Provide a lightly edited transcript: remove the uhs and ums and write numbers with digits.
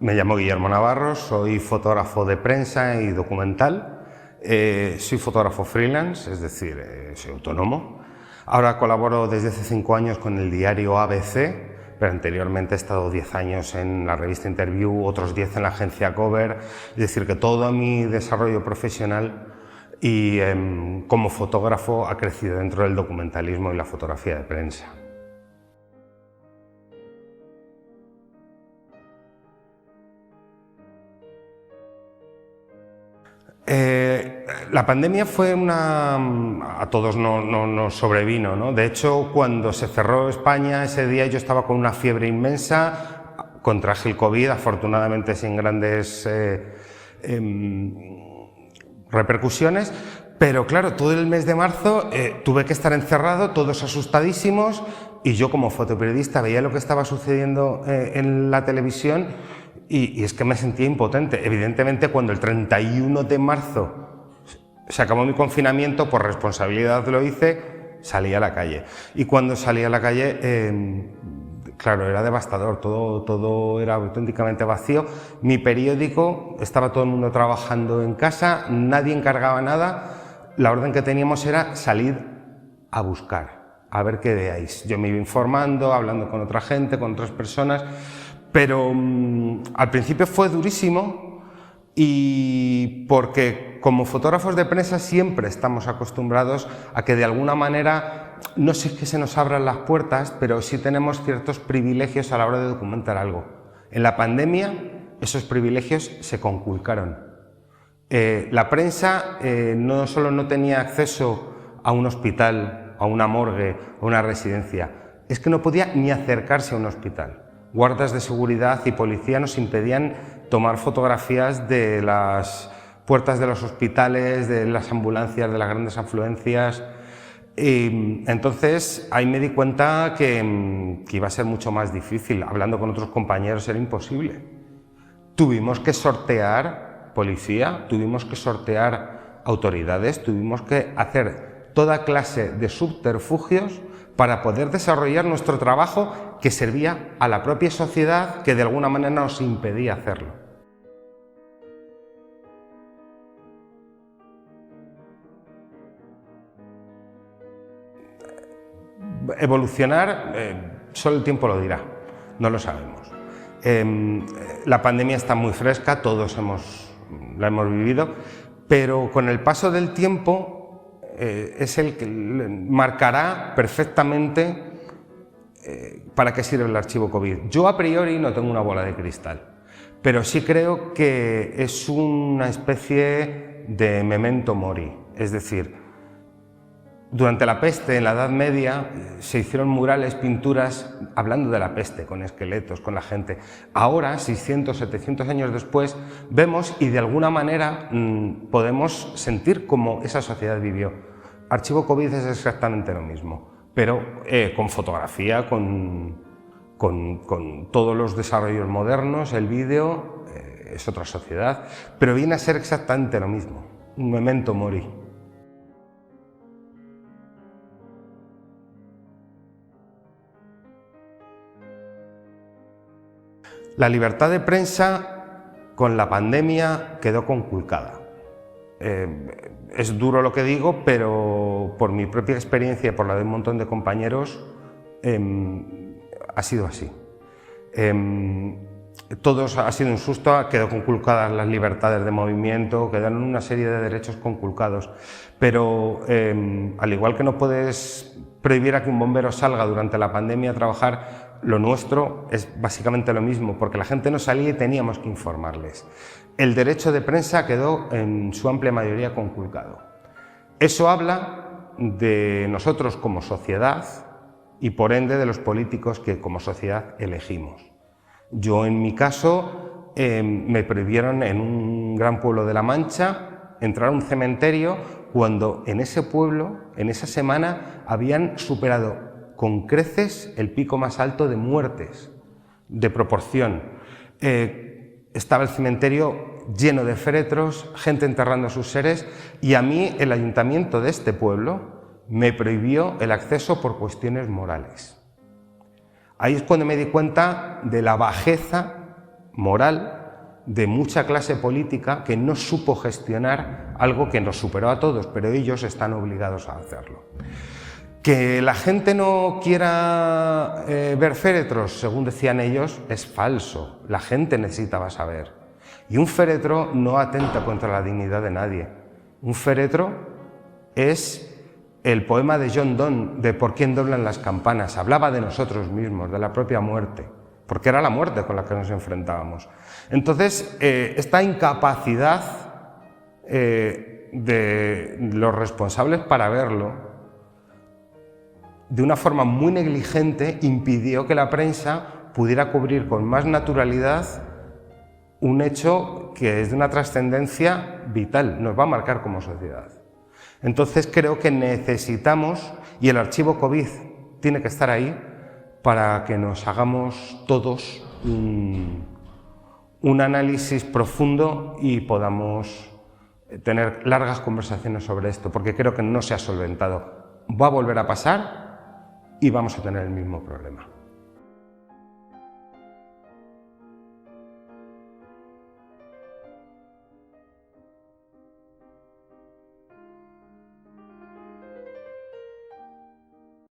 Me llamo Guillermo Navarro, soy fotógrafo de prensa y documental. Soy fotógrafo freelance, es decir, soy autónomo. Ahora colaboro desde hace 5 años con el diario ABC, pero anteriormente he estado 10 años en la revista Interview, otros 10 en la agencia Cover. Es decir, que todo mi desarrollo profesional y como fotógrafo ha crecido dentro del documentalismo y la fotografía de prensa. La pandemia fue a todos nos sobrevino, ¿no? De hecho, cuando se cerró España, ese día yo estaba con una fiebre inmensa, contraje el COVID, afortunadamente sin grandes repercusiones, pero claro, todo el mes de marzo tuve que estar encerrado, todos asustadísimos, y yo como fotoperiodista veía lo que estaba sucediendo en la televisión y es que me sentía impotente. Evidentemente, cuando el 31 de marzo se acabó mi confinamiento, por responsabilidad lo hice, salí a la calle. Y cuando salí a la calle, claro, era devastador, todo era auténticamente vacío. Mi periódico, estaba todo el mundo trabajando en casa, nadie encargaba nada. La orden que teníamos era salir a buscar, a ver qué veáis. Yo me iba informando, hablando con otra gente, con otras personas, pero al principio fue durísimo, y porque como fotógrafos de prensa siempre estamos acostumbrados a que de alguna manera, no sé que se nos abran las puertas, pero sí tenemos ciertos privilegios a la hora de documentar algo. En la pandemia esos privilegios se conculcaron. La prensa no solo no tenía acceso a un hospital, a una morgue, a una residencia, es que no podía ni acercarse a un hospital. Guardas de seguridad y policía nos impedían tomar fotografías de las puertas de los hospitales, de las ambulancias, de las grandes afluencias. Y entonces ahí me di cuenta que iba a ser mucho más difícil. Hablando con otros compañeros era imposible. Tuvimos que sortear policía, tuvimos que sortear autoridades, tuvimos que hacer toda clase de subterfugios para poder desarrollar nuestro trabajo, que servía a la propia sociedad, que de alguna manera nos impedía hacerlo. Evolucionar, solo el tiempo lo dirá, no lo sabemos. La pandemia está muy fresca, todos la hemos vivido, pero con el paso del tiempo es el que marcará perfectamente para qué sirve el archivo COVID. Yo a priori no tengo una bola de cristal, pero sí creo que es una especie de memento mori, es decir, durante la peste, en la Edad Media, se hicieron murales, pinturas, hablando de la peste, con esqueletos, con la gente. Ahora, 600, 700 años después, vemos y de alguna manera podemos sentir cómo esa sociedad vivió. Archivo COVID es exactamente lo mismo, pero con fotografía, con todos los desarrollos modernos, el vídeo, es otra sociedad, pero viene a ser exactamente lo mismo, un memento mori. La libertad de prensa con la pandemia quedó conculcada. Es duro lo que digo, pero por mi propia experiencia y por la de un montón de compañeros ha sido así. Todos ha sido un susto, quedó conculcadas las libertades de movimiento, quedaron una serie de derechos conculcados, pero al igual que no puedes prohibir a que un bombero salga durante la pandemia a trabajar, lo nuestro es básicamente lo mismo, porque la gente no salía y teníamos que informarles. El derecho de prensa quedó en su amplia mayoría conculcado. Eso habla de nosotros como sociedad y por ende de los políticos que como sociedad elegimos. Yo en mi caso me prohibieron en un gran pueblo de La Mancha entrar a un cementerio cuando en ese pueblo, en esa semana, habían superado con creces el pico más alto de muertes, de proporción. Estaba el cementerio lleno de féretros, gente enterrando a sus seres, y a mí el ayuntamiento de este pueblo me prohibió el acceso por cuestiones morales. Ahí es cuando me di cuenta de la bajeza moral de mucha clase política que no supo gestionar algo que nos superó a todos, pero ellos están obligados a hacerlo. Que la gente no quiera ver féretros, según decían ellos, es falso. La gente necesitaba saber. Y un féretro no atenta contra la dignidad de nadie. Un féretro es el poema de John Donne, de ¿Por quién doblan las campanas? Hablaba de nosotros mismos, de la propia muerte, porque era la muerte con la que nos enfrentábamos. Entonces, esta incapacidad de los responsables para verlo, de una forma muy negligente, impidió que la prensa pudiera cubrir con más naturalidad un hecho que es de una trascendencia vital, nos va a marcar como sociedad. Entonces creo que necesitamos, y el archivo COVID tiene que estar ahí, para que nos hagamos todos un análisis profundo y podamos tener largas conversaciones sobre esto, porque creo que no se ha solventado. Va a volver a pasar y vamos a tener el mismo problema.